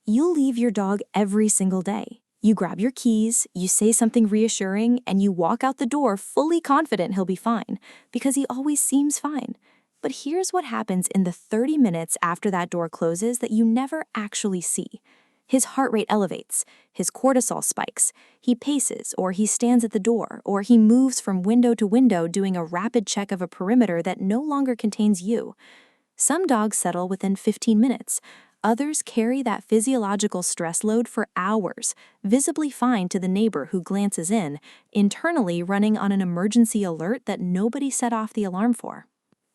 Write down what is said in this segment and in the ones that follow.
You leave your dog every single day. You grab your keys, you say something reassuring, and you walk out the door fully confident he'll be fine, because he always seems fine. But here's what happens in the 30 minutes after that door closes that you never actually see. His heart rate elevates, his cortisol spikes, he paces, or he stands at the door, or he moves from window to window doing a rapid check of a perimeter that no longer contains you. Some dogs settle within 15 minutes. Others carry that physiological stress load for hours, visibly fine to the neighbor who glances in, internally running on an emergency alert that nobody set off the alarm for.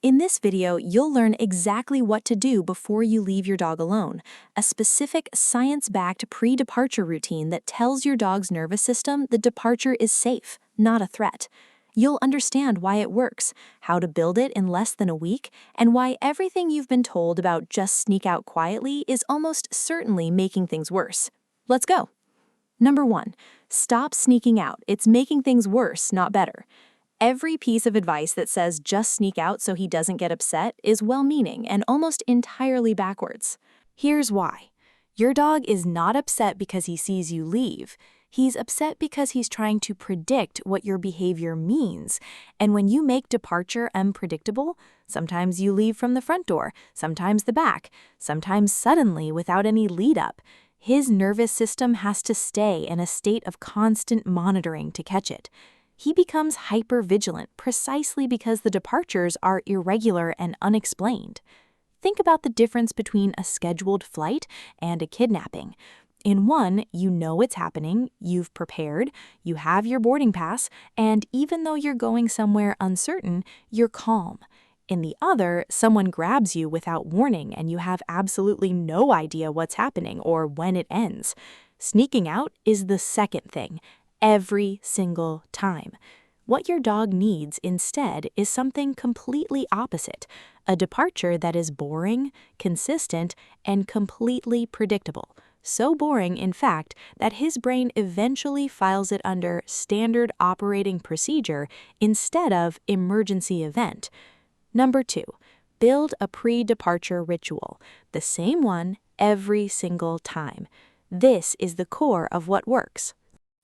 In this video, you'll learn exactly what to do before you leave your dog alone, a specific science-backed pre-departure routine that tells your dog's nervous system the departure is safe, not a threat. You'll understand why it works, how to build it in less than a week, and why everything you've been told about just sneak out quietly is almost certainly making things worse. Let's go. Number 1, stop sneaking out. It's making things worse, not better. Every piece of advice that says just sneak out so he doesn't get upset is well-meaning and almost entirely backwards. Here's why. Your dog is not upset because he sees you leave. He's upset because he's trying to predict what your behavior means. And when you make departure unpredictable, sometimes you leave from the front door, sometimes the back, sometimes suddenly without any lead-up. His nervous system has to stay in a state of constant monitoring to catch it. He becomes hyper-vigilant precisely because the departures are irregular and unexplained. Think about the difference between a scheduled flight and a kidnapping. In one, you know it's happening, you've prepared, you have your boarding pass, and even though you're going somewhere uncertain, you're calm. In the other, someone grabs you without warning and you have absolutely no idea what's happening or when it ends. Sneaking out is the second thing, every single time. What your dog needs instead is something completely opposite, a departure that is boring, consistent, and completely predictable. So boring, in fact, that his brain eventually files it under standard operating procedure instead of emergency event. Number 2, build a pre-departure ritual, the same one every single time. This is the core of what works.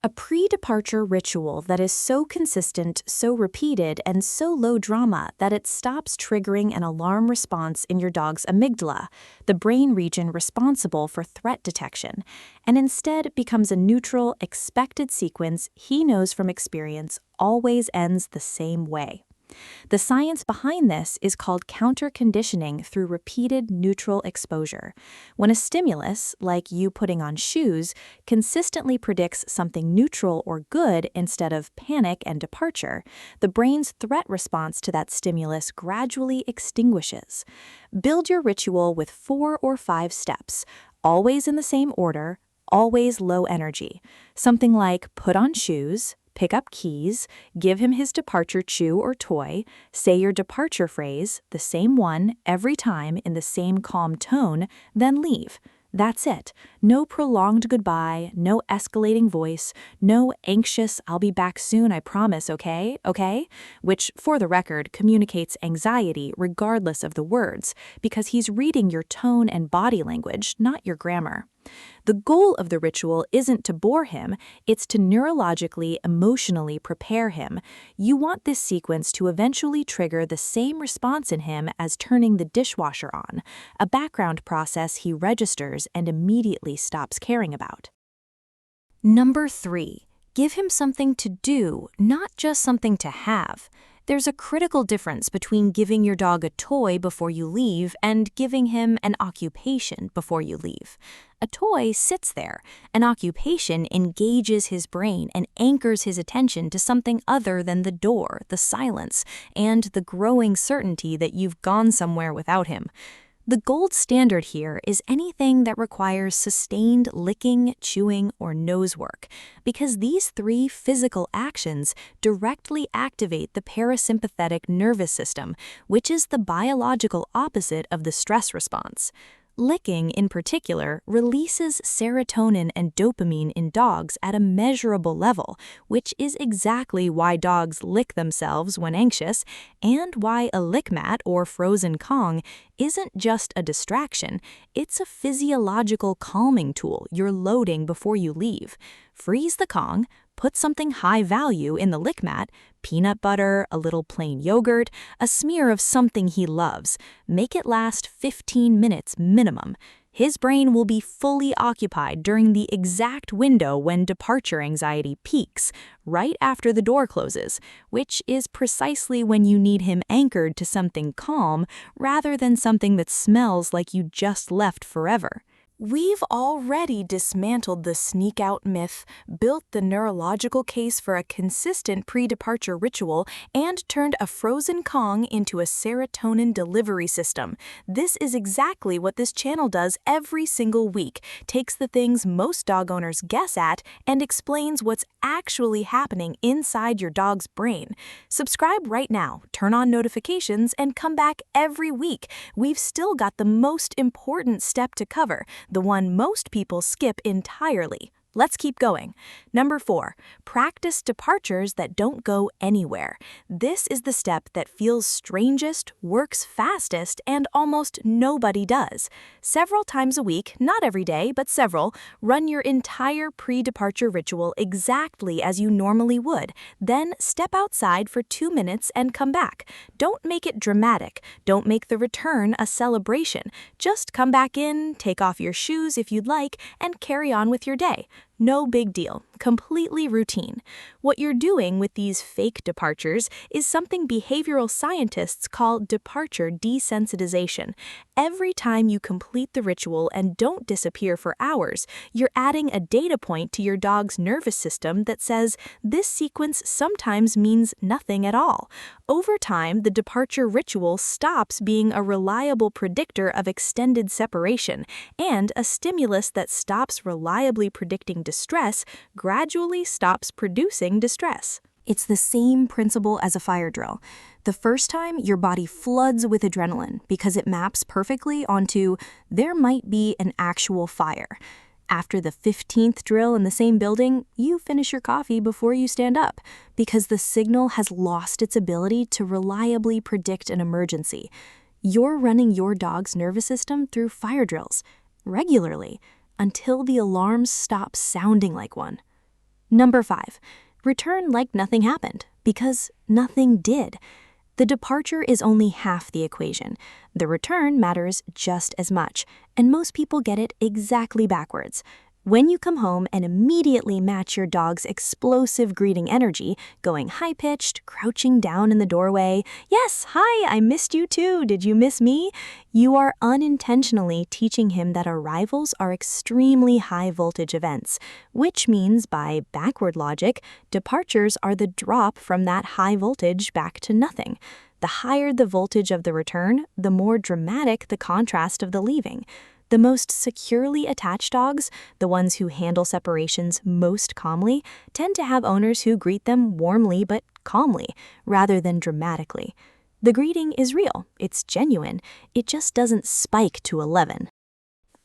A pre-departure ritual that is so consistent, so repeated, and so low drama that it stops triggering an alarm response in your dog's amygdala, the brain region responsible for threat detection, and instead becomes a neutral, expected sequence he knows from experience always ends the same way. The science behind this is called counter-conditioning through repeated neutral exposure. When a stimulus, like you putting on shoes, consistently predicts something neutral or good instead of panic and departure, the brain's threat response to that stimulus gradually extinguishes. Build your ritual with 4 or 5 steps, always in the same order, always low energy. Something like put on shoes, pick up keys, give him his departure chew or toy, say your departure phrase, the same one, every time in the same calm tone, then leave. That's it. No prolonged goodbye, no escalating voice, no anxious, I'll be back soon, I promise, okay? Which, for the record, communicates anxiety regardless of the words, because he's reading your tone and body language, not your grammar. The goal of the ritual isn't to bore him, it's to neurologically, emotionally prepare him. You want this sequence to eventually trigger the same response in him as turning the dishwasher on, a background process he registers and immediately stops caring about. Number 3, give him something to do, not just something to have. There's a critical difference between giving your dog a toy before you leave and giving him an occupation before you leave. A toy sits there. An occupation engages his brain and anchors his attention to something other than the door, the silence, and the growing certainty that you've gone somewhere without him. The gold standard here is anything that requires sustained licking, chewing, or nose work, because these 3 physical actions directly activate the parasympathetic nervous system, which is the biological opposite of the stress response. Licking, in particular, releases serotonin and dopamine in dogs at a measurable level, which is exactly why dogs lick themselves when anxious, and why a lick mat or frozen Kong isn't just a distraction, it's a physiological calming tool you're loading before you leave. Freeze the Kong, put something high value in the lick mat, peanut butter, a little plain yogurt, a smear of something he loves. Make it last 15 minutes minimum. His brain will be fully occupied during the exact window when departure anxiety peaks, right after the door closes, which is precisely when you need him anchored to something calm rather than something that smells like you just left forever. We've already dismantled the sneak-out myth, built the neurological case for a consistent pre-departure ritual, and turned a frozen Kong into a serotonin delivery system. This is exactly what this channel does every single week, takes the things most dog owners guess at and explains what's actually happening inside your dog's brain. Subscribe right now, turn on notifications, and come back every week. We've still got the most important step to cover, the one most people skip entirely. Let's keep going. Number 4, practice departures that don't go anywhere. This is the step that feels strangest, works fastest, and almost nobody does. Several times a week, not every day, but several, run your entire pre-departure ritual exactly as you normally would. Then step outside for 2 minutes and come back. Don't make it dramatic. Don't make the return a celebration. Just come back in, take off your shoes if you'd like, and carry on with your day. No big deal, completely routine. What you're doing with these fake departures is something behavioral scientists call departure desensitization. Every time you complete the ritual and don't disappear for hours, you're adding a data point to your dog's nervous system that says this sequence sometimes means nothing at all. Over time, the departure ritual stops being a reliable predictor of extended separation, and a stimulus that stops reliably predicting distress gradually stops producing distress. It's the same principle as a fire drill. The first time, your body floods with adrenaline because it maps perfectly onto there might be an actual fire. After the 15th drill in the same building, you finish your coffee before you stand up because the signal has lost its ability to reliably predict an emergency. You're running your dog's nervous system through fire drills regularly until the alarms stop sounding like one. Number 5, return like nothing happened because nothing did. The departure is only half the equation. The return matters just as much, and most people get it exactly backwards. When you come home and immediately match your dog's explosive greeting energy, going high-pitched, crouching down in the doorway, "Yes, hi, I missed you too, did you miss me?" you are unintentionally teaching him that arrivals are extremely high-voltage events, which means, by backward logic, departures are the drop from that high voltage back to nothing. The higher the voltage of the return, the more dramatic the contrast of the leaving. The most securely attached dogs, the ones who handle separations most calmly, tend to have owners who greet them warmly but calmly, rather than dramatically. The greeting is real, it's genuine, it just doesn't spike to 11.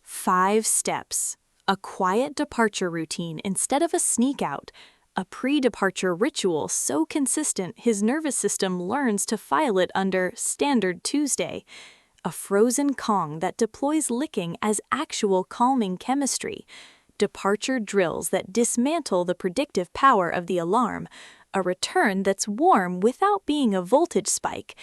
5 steps. A quiet departure routine instead of a sneak out. A pre-departure ritual so consistent his nervous system learns to file it under Standard Tuesday. A frozen Kong that deploys licking as actual calming chemistry. Departure drills that dismantle the predictive power of the alarm. A return that's warm without being a voltage spike.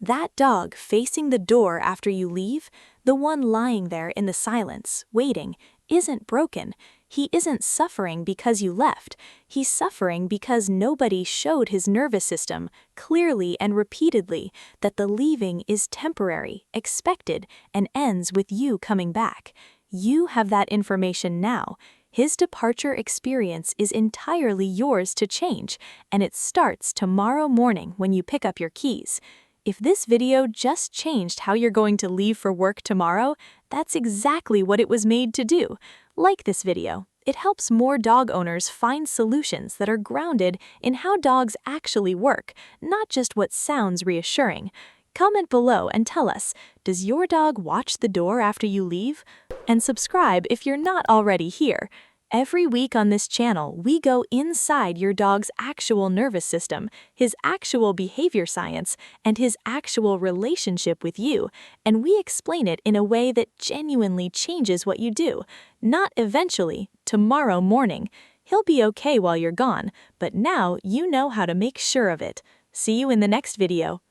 That dog facing the door after you leave, the one lying there in the silence, waiting, isn't broken. He isn't suffering because you left. He's suffering because nobody showed his nervous system, clearly and repeatedly, that the leaving is temporary, expected, and ends with you coming back. You have that information now. His departure experience is entirely yours to change, and it starts tomorrow morning when you pick up your keys. If this video just changed how you're going to leave for work tomorrow, that's exactly what it was made to do. Like this video. It helps more dog owners find solutions that are grounded in how dogs actually work, not just what sounds reassuring. Comment below and tell us, does your dog watch the door after you leave? And subscribe if you're not already here. Every week on this channel, we go inside your dog's actual nervous system, his actual behavior science, and his actual relationship with you, and we explain it in a way that genuinely changes what you do. Not eventually, tomorrow morning. He'll be okay while you're gone, but now you know how to make sure of it. See you in the next video.